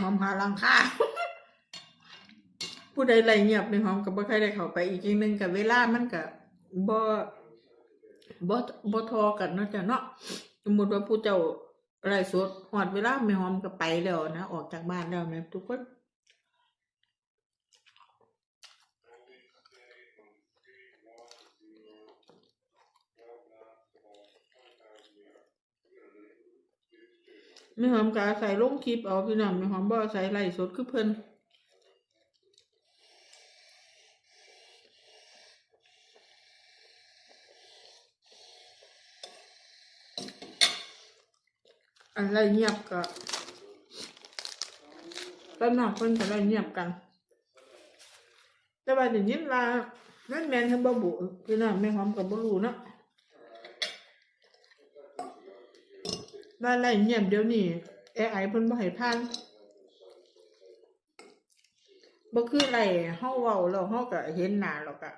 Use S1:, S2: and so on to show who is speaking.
S1: หอมหาลังค่าผู้ใดไรเงียบในหอมกับบ่ใครได้เข้าไปอีกทีนึงกับเวลามันกับบ่บ่บ่ทอกันเนาะจ้ะเนาะสมมติว่าผู้เจ้าไรสดหอดเวลาไม่หอมก็ไปแล้วนะออกจากบ้านแล้วแม่ทุกคนไม่หอมก็อาศัยลงคลิปเอาพี่น้องไม่หอมบ่อาศัยไรสดคือเพิ่นอะไรเงียบก็ต้นหนักเพิ่นก็ได้เงียบกันแต่ว่าเดี๋ยวนี้ว่านั่นแม่นทั้งบ่บุพี่น้องไม่หอมกับบ่รู้เนาะว่าไรเงียบเดี๋ยวนี้AI เพิ่นบ่ให้ผ่านบ่คือไรเฮาเว้าแล้วเฮาก็เห็นหน้าแล้วก็